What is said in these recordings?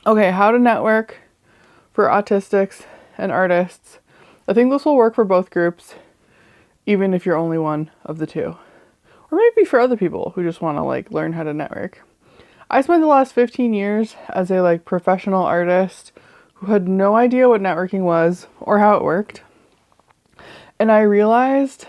Okay, how to network for autistics and artists. I think this will work for both groups, even if you're only one of the two. Or maybe for other people who just want to like learn how to network. I spent the last 15 years as a like professional artist who had no idea what networking was or how it worked. And I realized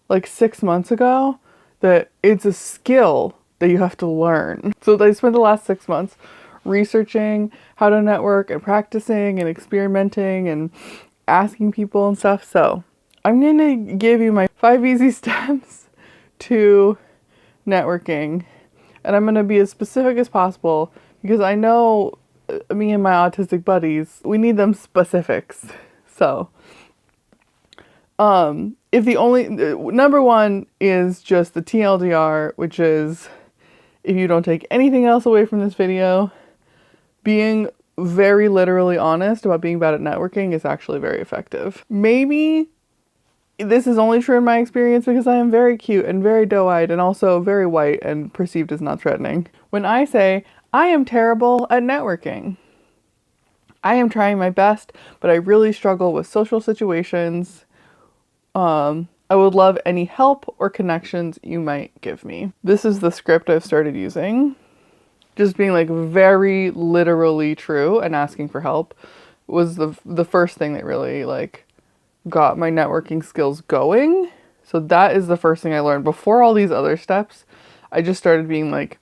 like 6 months ago that it's a skill that you have to learn. So I spent the last 6 months researching how to network and practicing and experimenting and asking people and stuff. So I'm going to give you my 5 easy steps to networking. And I'm going to be as specific as possible because I know me and my autistic buddies, we need them specifics. So if the only number one is just the TLDR, which is if you don't take anything else away from this video, being very literally honest about being bad at networking is actually very effective. Maybe this is only true in my experience because I am very cute and very doe-eyed and also very white and perceived as not threatening. When I say I am terrible at networking, I am trying my best, but I really struggle with social situations. I would love any help or connections you might give me. This is the script I've started using. Just being like very literally true and asking for help was the first thing that really like got my networking skills going. So that is the first thing I learned. Before all these other steps, I just started being like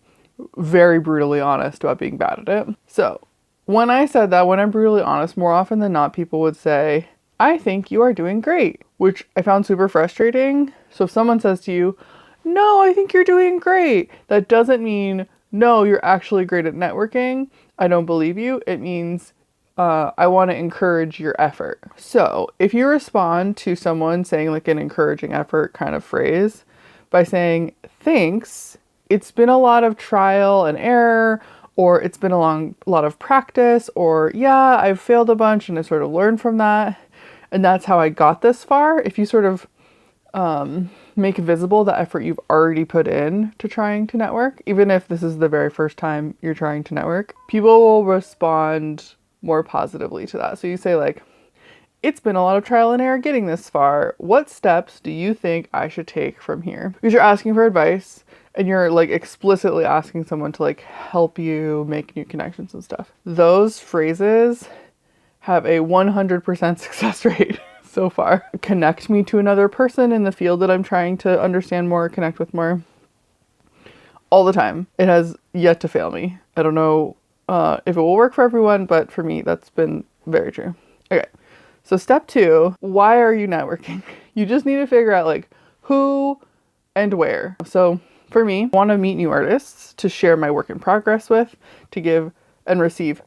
very brutally honest about being bad at it. So when I said that, when I'm brutally honest, more often than not, people would say, I think you are doing great, which I found super frustrating. So if someone says to you, no, I think you're doing great, that doesn't mean, no, you're actually great at networking. I don't believe you. It means I want to encourage your effort. So if you respond to someone saying like an encouraging effort kind of phrase by saying, thanks, it's been a lot of trial and error, or it's been a lot of practice, or yeah, I've failed a bunch and I sort of learned from that. And that's how I got this far. If you sort of make visible the effort you've already put in to trying to network, even if this is the very first time you're trying to network, people will respond more positively to that. So you say like, it's been a lot of trial and error getting this far. What steps do you think I should take from here? Because you're asking for advice and you're like explicitly asking someone to like help you make new connections and stuff. Those phrases have a 100% success rate so far. Connect me to another person in the field that I'm trying to understand more, connect with more. All the time. It has yet to fail me. I don't know if it will work for everyone, but for me, that's been very true. Okay, so step 2, why are you networking? You just need to figure out like who and where. So for me, I want to meet new artists to share my work in progress with, to give and receive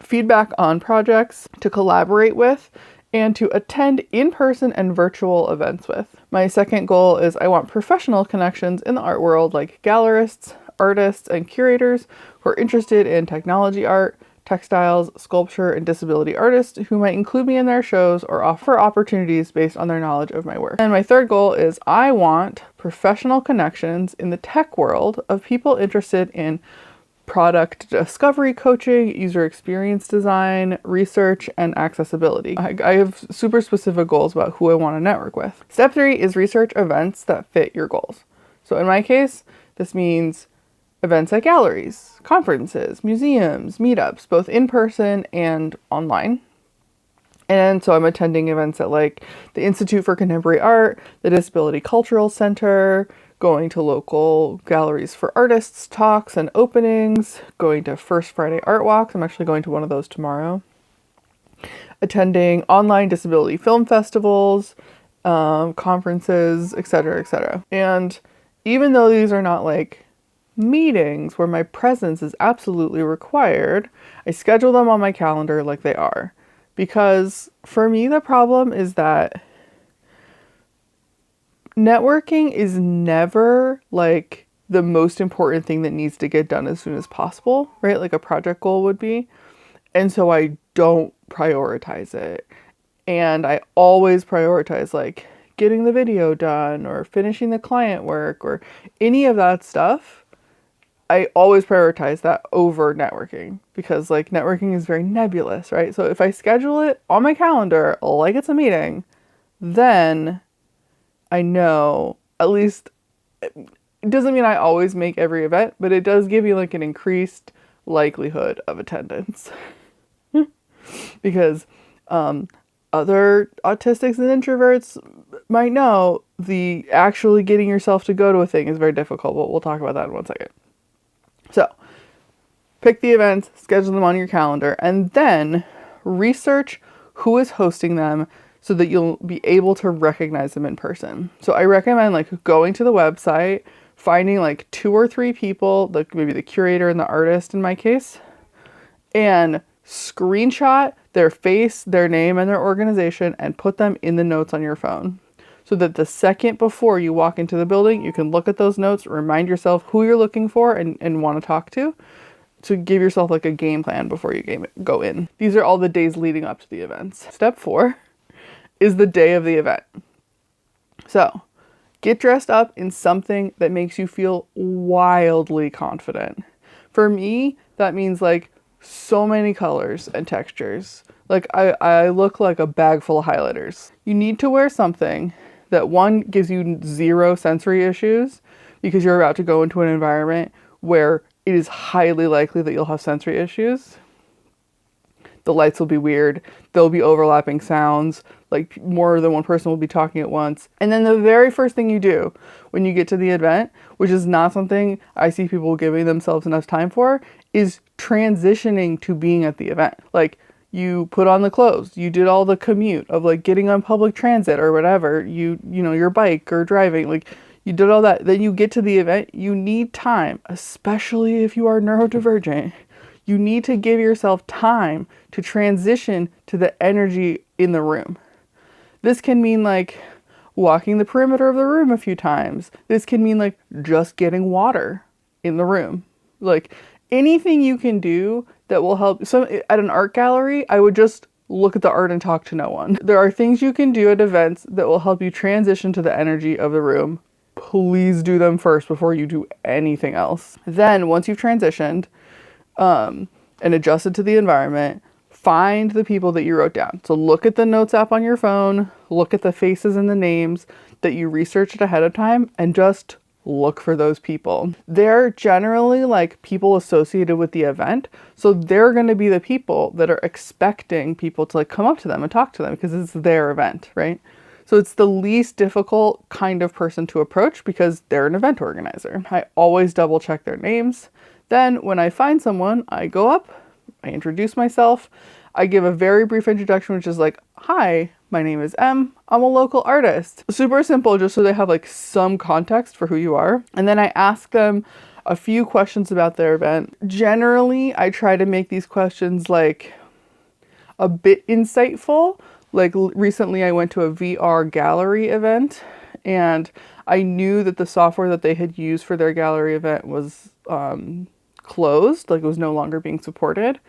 feedback on projects, to collaborate with, and to attend in-person and virtual events with. My second goal is I want professional connections in the art world like gallerists, artists, and curators who are interested in technology art, textiles, sculpture, and disability artists who might include me in their shows or offer opportunities based on their knowledge of my work. And my third goal is I want professional connections in the tech world of people interested in product discovery coaching, user experience design, research, and accessibility. I have super specific goals about who I want to network with. Step 3 is research events that fit your goals. So in my case, this means events at galleries, conferences, museums, meetups, both in person and online. And so I'm attending events at like the Institute for Contemporary Art, the Disability Cultural Center, going to local galleries for artists, talks and openings, going to First Friday art walks. I'm actually going to one of those tomorrow. Attending online disability film festivals, conferences, etc., etc. And even though these are not like meetings where my presence is absolutely required, I schedule them on my calendar like they are. Because for me, the problem is that networking is never like the most important thing that needs to get done as soon as possible, right? Like a project goal would be. And so I don't prioritize it. And I always prioritize like getting the video done or finishing the client work or any of that stuff I always prioritize that over networking because like networking is very nebulous, right? So if I schedule it on my calendar like it's a meeting, then I know at least it doesn't mean I always make every event, but it does give you like an increased likelihood of attendance because other autistics and introverts might know the actually getting yourself to go to a thing is very difficult, but we'll talk about that in 1 second. So pick the events, schedule them on your calendar, and then research who is hosting them so that you'll be able to recognize them in person. So I recommend like going to the website, finding like 2 or 3 people, like maybe the curator and the artist in my case, and screenshot their face, their name, and their organization and put them in the notes on your phone. So that the second before you walk into the building, you can look at those notes, remind yourself who you're looking for and want to talk to give yourself like a game plan before you go in. These are all the days leading up to the events. Step 4 is the day of the event. So get dressed up in something that makes you feel wildly confident. For me, that means like so many colors and textures. Like I look like a bag full of highlighters. You need to wear something that one gives you 0 sensory issues because you're about to go into an environment where it is highly likely that you'll have sensory issues. The lights will be weird. There'll be overlapping sounds. Like more than one person will be talking at once. And then the very first thing you do when you get to the event, which is not something I see people giving themselves enough time for, is transitioning to being at the event. Like you put on the clothes, you did all the commute of like getting on public transit or whatever, you know, your bike or driving, like you did all that. Then you get to the event, you need time, especially if you are neurodivergent. You need to give yourself time to transition to the energy in the room. This can mean like walking the perimeter of the room a few times. This can mean like just getting water in the room. Like anything you can do that will help. So at an art gallery, I would just look at the art and talk to no one. There are things you can do at events that will help you transition to the energy of the room. Please do them first before you do anything else. Then once you've transitioned and adjusted to the environment, find the people that you wrote down. So look at the notes app on your phone, look at the faces and the names that you researched ahead of time, and just look for those people. They're generally like people associated with the event. So they're going to be the people that are expecting people to like come up to them and talk to them because it's their event, right? So it's the least difficult kind of person to approach because they're an event organizer. I always double check their names. Then when I find someone, I go up, I introduce myself, I give a very brief introduction, which is like, hi, my name is M, I'm a local artist. Super simple, just so they have like some context for who you are. And then I ask them a few questions about their event. Generally, I try to make these questions like a bit insightful. Like recently I went to a VR gallery event and I knew that the software that they had used for their gallery event was closed, like it was no longer being supported.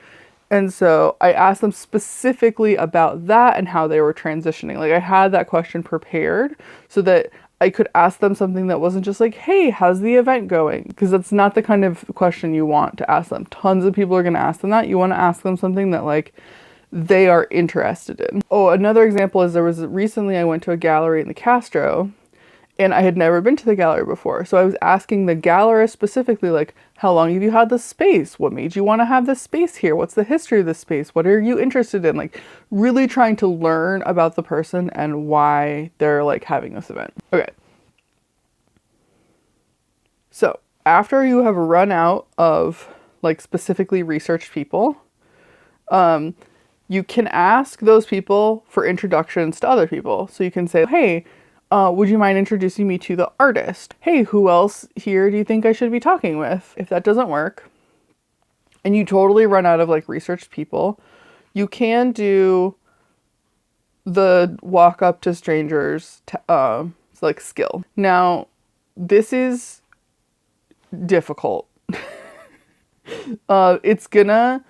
And so I asked them specifically about that and how they were transitioning. Like I had that question prepared so that I could ask them something that wasn't just like, hey, how's the event going? Because that's not the kind of question you want to ask them. Tons of people are going to ask them that. You want to ask them something that like they are interested in. Oh, another example is recently I went to a gallery in the Castro and I had never been to the gallery before. So I was asking the gallerist specifically, like, how long have you had this space? What made you want to have this space here? What's the history of this space? What are you interested in? Like really trying to learn about the person and why they're like having this event. Okay. So after you have run out of like specifically researched people, you can ask those people for introductions to other people. So you can say, hey, would you mind introducing me to the artist? Hey, who else here do you think I should be talking with? If that doesn't work, and you totally run out of like researched people, you can do the walk up to strangers like skill. Now, this is difficult. It's gonna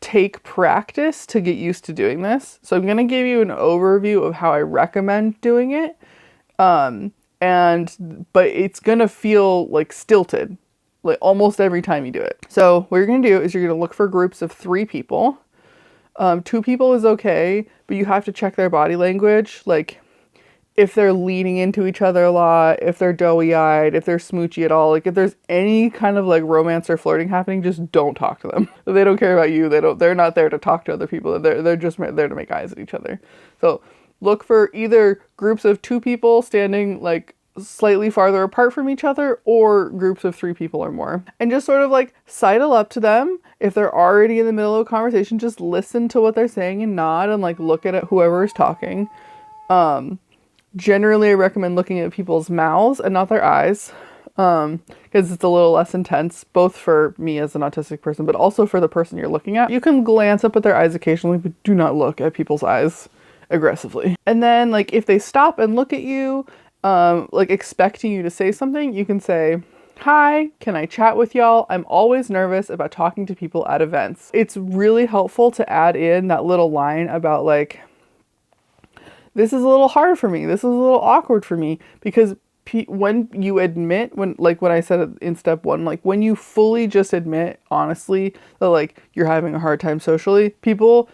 take practice to get used to doing this. So I'm gonna give you an overview of how I recommend doing it. But it's gonna feel like stilted like almost every time you do it. So what you're going to do is you're going to look for groups of 3 people. 2 people is okay, but you have to check their body language. Like if they're leaning into each other a lot, if they're doughy-eyed, if they're smoochy at all, like if there's any kind of like romance or flirting happening, just don't talk to them. They don't care about you. They're not there to talk to other people. They're just there to make eyes at each other. So look for either groups of 2 people standing like slightly farther apart from each other, or groups of 3 people or more. And just sort of like sidle up to them. If they're already in the middle of a conversation, just listen to what they're saying and nod and like look at whoever is talking. Generally, I recommend looking at people's mouths and not their eyes, because it's a little less intense, both for me as an autistic person, but also for the person you're looking at. You can glance up at their eyes occasionally, but do not look at people's eyes aggressively. And then, like, if they stop and look at you, like expecting you to say something, you can say, "Hi, can I chat with y'all? I'm always nervous about talking to people at events." It's really helpful to add in that little line about like, this is a little hard for me. This is a little awkward for me, because when you admit, when I said in step 1, like when you fully just admit honestly that like you're having a hard time socially, people,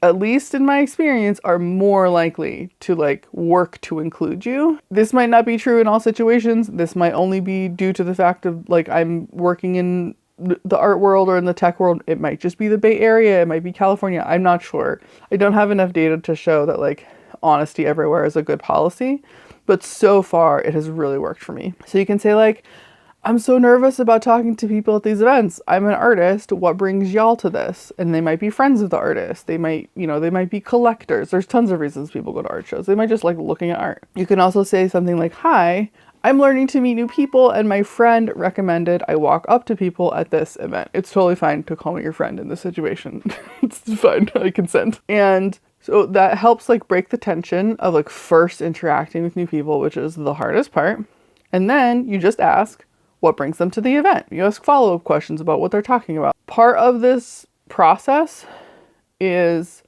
at least in my experience, are more likely to like work to include you. This might not be true in all situations. This might only be due to the fact of like I'm working in the art world or in the tech world. It might just be the Bay Area. It might be California. I'm not sure. I don't have enough data to show that like honesty everywhere is a good policy, but so far it has really worked for me. So you can say like, "I'm so nervous about talking to people at these events. I'm an artist. What brings y'all to this?" And they might be friends of the artist. They might, they might be collectors. There's tons of reasons people go to art shows. They might just like looking at art. You can also say something like, "Hi, I'm learning to meet new people and my friend recommended I walk up to people at this event." It's totally fine to call me your friend in this situation. It's fine. I consent. And so that helps like break the tension of like first interacting with new people, which is the hardest part. And then you just ask what brings them to the event. You ask follow-up questions about what they're talking about. Part of this process is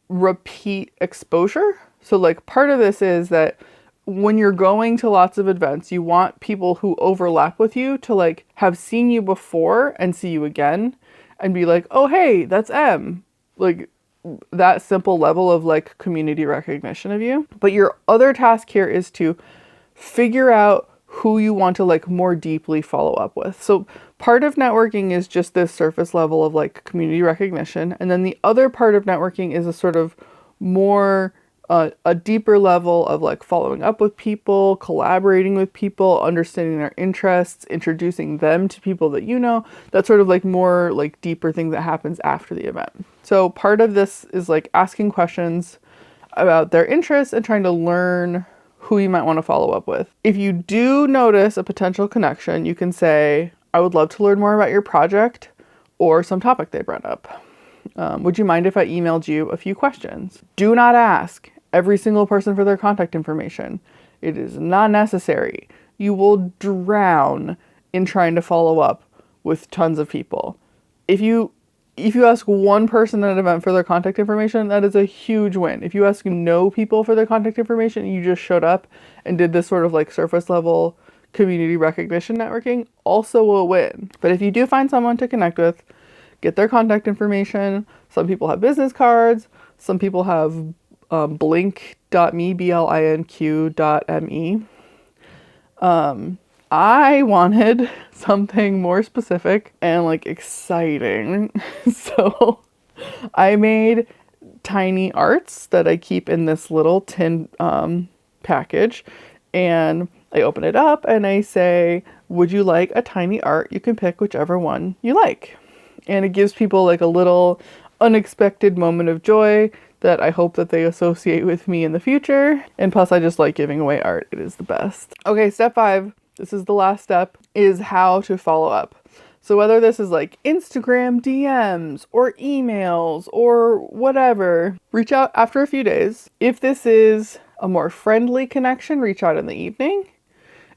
repeat exposure. So like part of this is that when you're going to lots of events, you want people who overlap with you to like have seen you before and see you again and be like, "Oh, hey, that's M." Like that simple level of like community recognition of you. But your other task here is to figure out who you want to like more deeply follow up with. So part of networking is just this surface level of like community recognition. And then the other part of networking is a sort of more a deeper level of like following up with people, collaborating with people, understanding their interests, introducing them to people that you know. That's sort of like more like deeper thing that happens after the event. So part of this is like asking questions about their interests and trying to learn who you might want to follow up with. If you do notice a potential connection, you can say, "I would love to learn more about your project or some topic they brought up. Would you mind if I emailed you a few questions?" Do not ask every single person for their contact information. It is not necessary. You will drown in trying to follow up with tons of people. If you ask one person at an event for their contact information, that is a huge win. If you ask no people for their contact information and you just showed up and did this sort of like surface level community recognition networking, also a win. But if you do find someone to connect with, get their contact information. Some people have business cards. Some people have blink.me, BLINQ.me. I wanted something more specific and like exciting. So I made tiny arts that I keep in this little tin package, and I open it up and I say, "Would you like a tiny art? You can pick whichever one you like." And it gives people like a little unexpected moment of joy that I hope that they associate with me in the future. And plus I just like giving away art. It is the best. Okay, step 5, this is the last step, is how to follow up. So whether this is like Instagram DMs or emails or whatever, reach out after a few days. If this is a more friendly connection, reach out in the evening.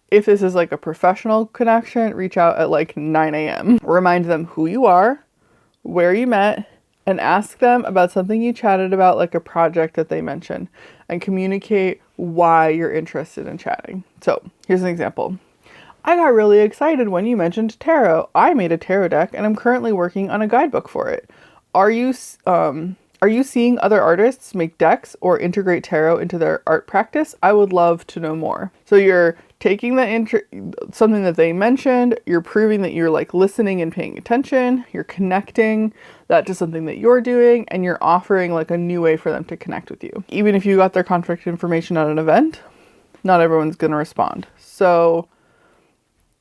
If this is like a professional connection, reach out at like 9 a.m. Remind them who you are, where you met, and ask them about something you chatted about, like a project that they mentioned, and communicate why you're interested in chatting. So here's an example. I got really excited when you mentioned tarot. I made a tarot deck and I'm currently working on a guidebook for it. Are you seeing other artists make decks or integrate tarot into their art practice? I would love to know more. So you're taking something that they mentioned, you're proving that you're like listening and paying attention, you're connecting that to something that you're doing, and you're offering like a new way for them to connect with you. Even if you got their contact information at an event, not everyone's going to respond. So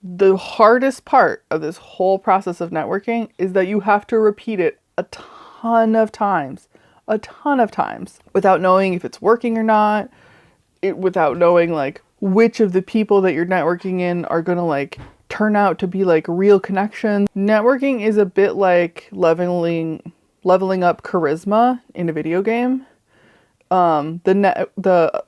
the hardest part of this whole process of networking is that you have to repeat it a ton of times, without knowing if it's working or not, without knowing like which of the people that you're networking in are gonna like turn out to be like real connections. Networking is a bit like leveling up charisma in a video game. The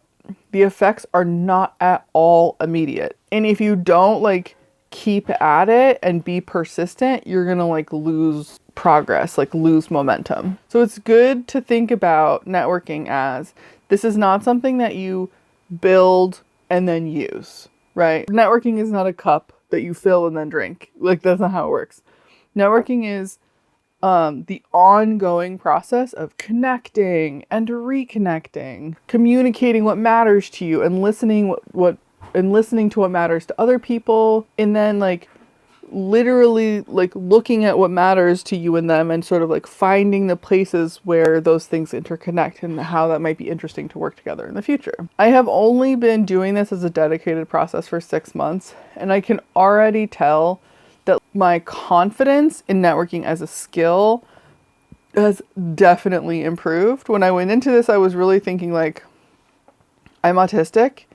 effects are not at all immediate, and if you don't like keep at it and be persistent, you're gonna like lose progress, like lose momentum. So it's good to think about networking as this is not something that you build and then use, right? Networking is not a cup that you fill and then drink. Like, that's not how it works. Networking is the ongoing process of connecting and reconnecting, communicating what matters to you, and listening listening to what matters to other people, and then like literally like looking at what matters to you and them and sort of like finding the places where those things interconnect and how that might be interesting to work together in the future. I have only been doing this as a dedicated process for 6 months, and I can already tell that my confidence in networking as a skill has definitely improved. When I went into this, I was really thinking like, I'm autistic.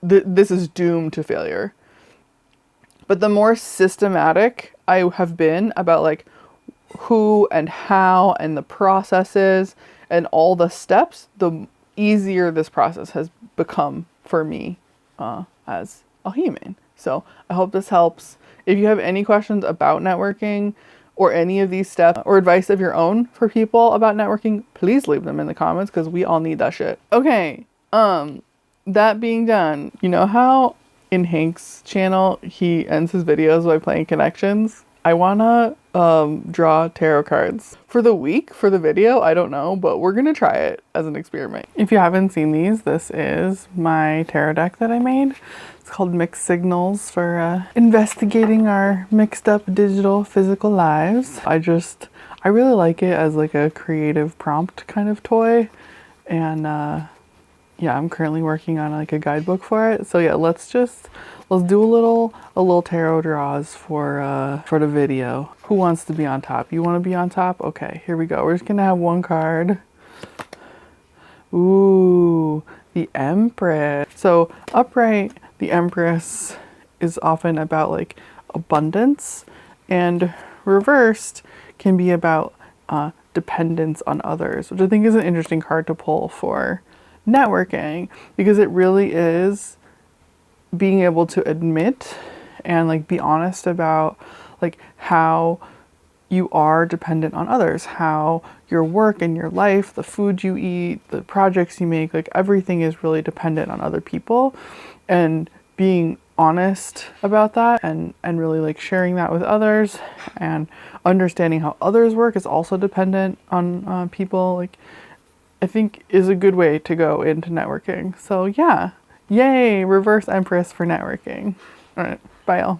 This is doomed to failure. But the more systematic I have been about like who and how and the processes and all the steps, the easier this process has become for me as a human. So I hope this helps. If you have any questions about networking or any of these steps or advice of your own for people about networking, please leave them in the comments because we all need that shit. Okay, that being done, you know how in Hank's channel, he ends his videos by playing connections? I wanna draw tarot cards for the week, for the video, I don't know, but we're gonna try it as an experiment. If you haven't seen these, this is my tarot deck that I made. It's called Mixed Signals for investigating our mixed up digital physical lives. I really like it as like a creative prompt kind of toy, and yeah, I'm currently working on like a guidebook for it. So yeah, let's do a little tarot draws for the video. Who wants to be on top? You want to be on top? Okay, here we go. We're just gonna have one card. Ooh, the Empress. So upright, the Empress is often about like abundance, and reversed can be about dependence on others, which I think is an interesting card to pull for networking, because it really is being able to admit and like be honest about like how you are dependent on others, how your work and your life, the food you eat, the projects you make, like everything is really dependent on other people, and being honest about that and really like sharing that with others and understanding how others work is also dependent on people, like I think is a good way to go into networking. So yeah, yay, reverse Empress for networking. All right, bye y'all.